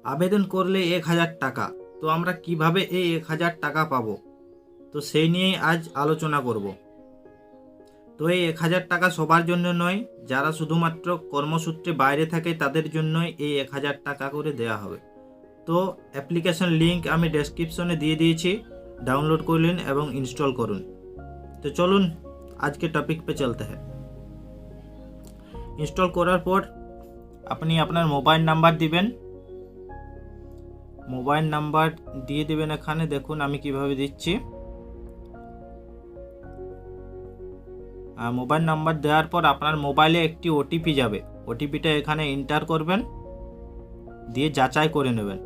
আবেদন করলে 1,000 টাকা। তো আমরা কিভাবে এই 1,000 টাকা পাবো, তো সেই নিয়েই আজ আলোচনা করব। তো এই 1,000 টাকা সবার জন্য নয়, যারা শুধুমাত্র কর্মসূত্রে বাইরে থাকে তাদের জন্যই এই 1,000 টাকা করে দেওয়া হবে। তো অ্যাপ্লিকেশন লিঙ্ক আমি ডেসক্রিপশনে দিয়ে দিয়েছি, ডাউনলোড করলেন এবং ইনস্টল করুন। তো চলুন আজকে টপিক पे चलते हैं। ইনস্টল করার পর আপনি আপনার মোবাইল নাম্বার দিবেন, মোবাইল নাম্বার দিয়ে দিবেন। এখানে দেখুন আমি কিভাবে দিচ্ছি। মোবাইল নাম্বার দেওয়ার পর আপনার মোবাইলে একটি ওটিপি যাবে, ওটিপিটা এখানে এন্টার করবেন, দিয়ে যাচাই করে নেবেন।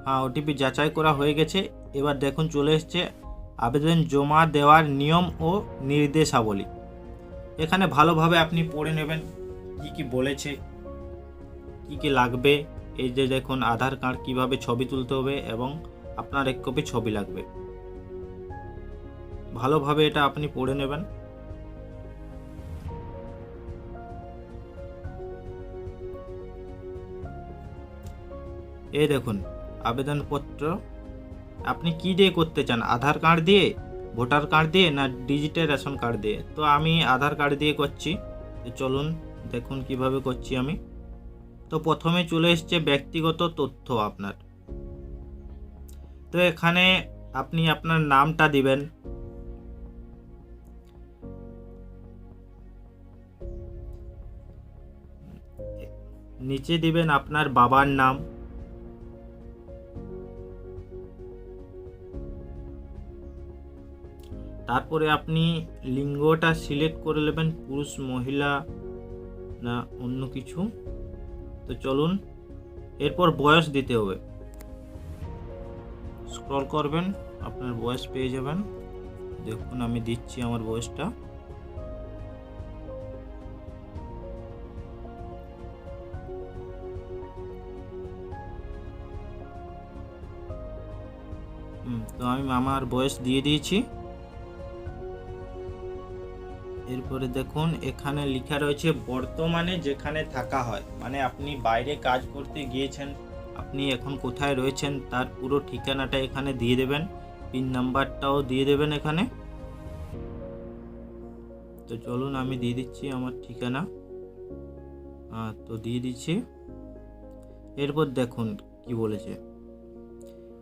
হ্যাঁ, ওটিপি যাচাই করা হয়ে গেছে। এবার দেখুন চলে এসছে আবেদন জমা দেওয়ার নিয়ম ও নির্দেশাবলী। এখানে ভালোভাবে আপনি পড়ে নেবেন কি কি বলেছে, কি কি লাগবে। এই যে দেখুন আধার কার্ড কিভাবে ছবি তুলতে হবে এবং আপনার 1 কপি ছবি লাগবে। ভালোভাবে এটা আপনি পড়ে নেবেন। এই দেখুন আবেদনপত্র আপনি কি দিয়ে করতে চান, আধার কার্ড দিয়ে, ভোটার কার্ড দিয়ে, না ডিজিটাল রেশন কার্ড দিয়ে। তো আমি আধার কার্ড দিয়ে করছি। তো চলুন দেখুন কিভাবে করছি আমি। তো প্রথমে চলে এসছে ব্যক্তিগত তথ্য আপনার। তো এখানে আপনি আপনার নামটা দিবেন, নিচে দিবেন আপনার বাবার নাম, তারপরে আপনি লিঙ্গটা সিলেক্ট করে নেবেন, পুরুষ মহিলা না অন্য কিছু। তো চলুন এরপর বয়স দিতে হবে, স্ক্রল করবেন আপনার বয়স পেয়ে যাবেন। দেখুন আমি দিচ্ছি আমার বয়সটা। তো আমি আমার বয়স দিয়ে দিয়েছি। এরপরে দেখুন এখানে লেখা রয়েছে বর্তমানে যেখানে থাকা হয়, মানে আপনি বাইরে কাজ করতে গিয়েছেন, আপনি এখন কোথায় রয়েছেন তার পুরো ঠিকানাটা এখানে দিয়ে দেবেন, পিন নাম্বারটাও দিয়ে দেবেন এখানে। তো চলুন আমি দিয়ে দিচ্ছি আমার ঠিকানা। তো দিয়ে দিচ্ছি। এরপর দেখুন কি বলেছে,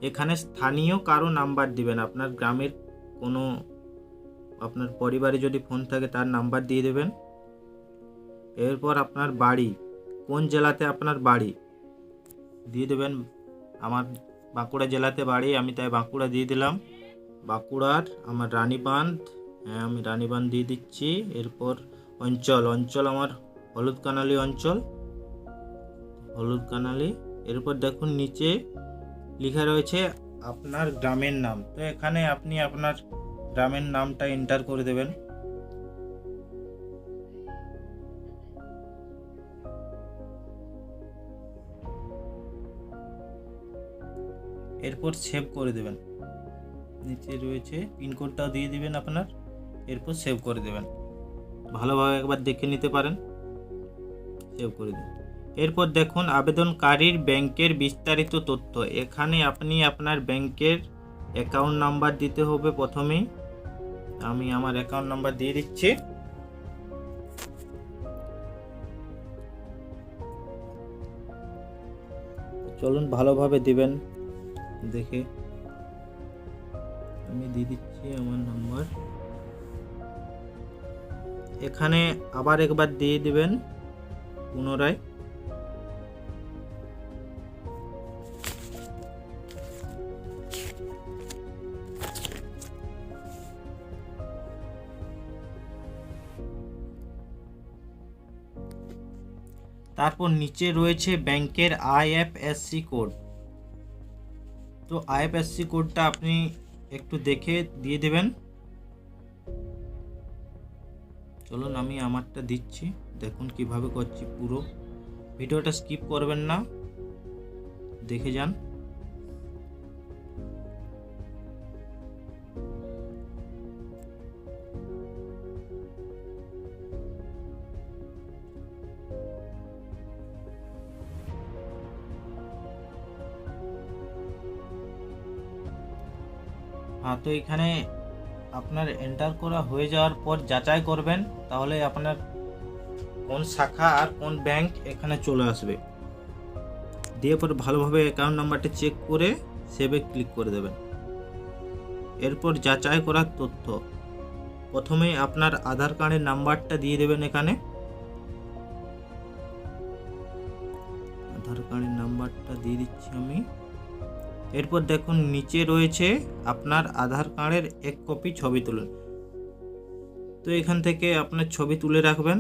এখানে স্থানীয় কারো নাম্বার দিবেন, আপনার গ্রামের কোনো, আপনার পরিবারে যদি ফোন থাকে তার নাম্বার দিয়ে দেবেন। এরপর আপনার বাড়ি, কোন জেলাতে আপনার বাড়ি দিয়ে দেবেন। আমার বাঁকুড়া জেলাতে বাড়ি, আমি তাই বাঁকুড়া দিয়ে দিলাম। বাঁকুড়ার আমার রানীবাঁধ, হ্যাঁ আমি রানীবাঁধ দিয়ে দিচ্ছি। এরপর অঞ্চল, অঞ্চল আমার হলুদকানালি অঞ্চল, হলুদকানালি। এরপর দেখুন নিচে লেখা রয়েছে আপনার গ্রামের নাম। তো এখানে আপনি আপনার গ্রামের নামটা এন্টার করে দেবেন। এরপর সেভ করে দেবেন। নিচে রয়েছে পিনকোডটাও দিয়ে দিবেন আপনার, এরপর সেভ করে দেবেন। ভালোভাবে একবার দেখে নিতে পারেন, সেভ করে দিন। এরপর দেখুন আবেদনকারীর ব্যাংকের বিস্তারিত তথ্য। এখানে আপনি আপনার ব্যাংকের অ্যাকাউন্ট নাম্বার দিতে হবে প্রথমেই। আমি আমার অ্যাকাউন্ট নাম্বার দিয়ে দিচ্ছি। চলুন ভালোভাবে দিবেন দেখে। আমি দিয়ে দিচ্ছি আমার নাম্বার। এখানে আবার একবার দিয়ে দিবেন পুনরায়। তারপর নিচে রয়েছে ব্যাংকের আইএফএসসি কোড। তো আইএফএসসি কোডটা আপনি একটু দেখে দিয়ে দেবেন। চলুন আমি আমারটা দিচ্ছি, দেখুন কিভাবে করছি। পুরো ভিডিওটা স্কিপ করবেন না, দেখে যান। হ্যাঁ, তো এখানে আপনার এন্টার করা হয়ে যাওয়ার পর যাচাই করবেন, তাহলে আপনার কোন শাখা আর কোন ব্যাংক এখানে চলে আসবে। দিয়ে পর ভালোভাবে অ্যাকাউন্ট নাম্বারটা চেক করে সেভে ক্লিক করে দেবেন। এরপর যাচাই করার তথ্য, প্রথমে আপনার আধার কার্ডের নাম্বারটা দিয়ে দেবেন। এখানে আধার কার্ডের নাম্বারটা দিয়ে দিচ্ছি আমি। এরপর দেখুন নিচে রয়েছে আপনার আধার কার্ডের 1 কপি ছবি তুলুন। তো এখান থেকে আপনার ছবি তুলে রাখবেন,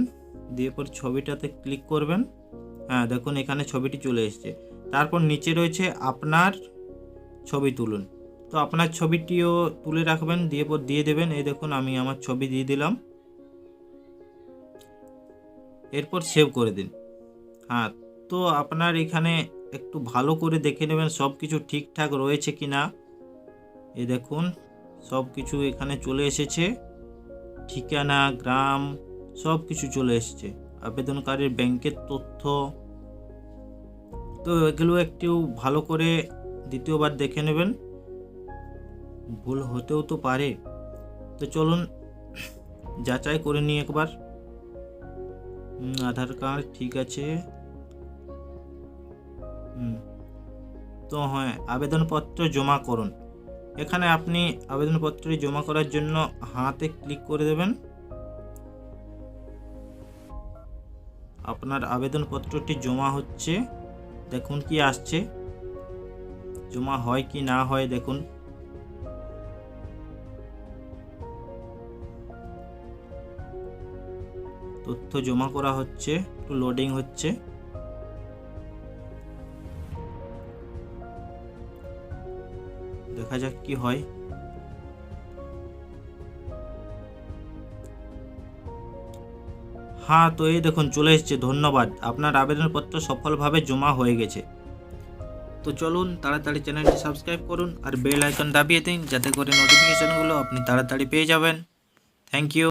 দিয়ে পর ছবিটাতে ক্লিক করবেন। হ্যাঁ, দেখুন এখানে ছবিটি চলে এসেছে। তারপর নিচে রয়েছে আপনার ছবি তুলুন, তো আপনার ছবিটিও তুলে রাখবেন, দিয়ে পর দিয়ে দেবেন। এই দেখুন আমি আমার ছবি দিয়ে দিলাম, এরপর সেভ করে দিন। হ্যাঁ, তো আপনার এখানে একটু ভালো করে দেখে নেবেন সব কিছু ঠিকঠাক রয়েছে কি না। এই দেখুন সব কিছু এখানে চলে এসেছে, ঠিকানা, গ্রাম সব কিছু চলে এসেছে, আবেদনকারীর ব্যাংকের তথ্য। তো এগুলো একটু ভালো করে দ্বিতীয়বার দেখে নেবেন, ভুল হতেও তো পারে। তো চলুন যাচাই করে নিই একবার। আধার কার্ড ঠিক আছে। তো হ্যাঁ, আবেদনপত্র জমা করুন। এখানে আপনি আবেদনপত্রটি জমা করার জন্য হাতে ক্লিক করে দেবেন। আপনার আবেদনপত্রটি জমা হচ্ছে, দেখুন কি আসছে, জমা হয় কি না হয় দেখুন। তথ্য জমা করা হচ্ছে, একটু লোডিং হচ্ছে। দেখা যাক কি হয়। হ্যাঁ, তো এই দেখুন চলে এসেছে, ধন্যবাদ, আপনার আবেদনপত্র সফলভাবে জমা হয়ে গেছে। তো চলুন তাড়াতাড়ি চ্যানেলটি সাবস্ক্রাইব করুন আর বেল আইকন দাবিয়ে দিন, যাতে করে নোটিফিকেশনগুলো আপনি তাড়াতাড়ি পেয়ে যাবেন। Thank you.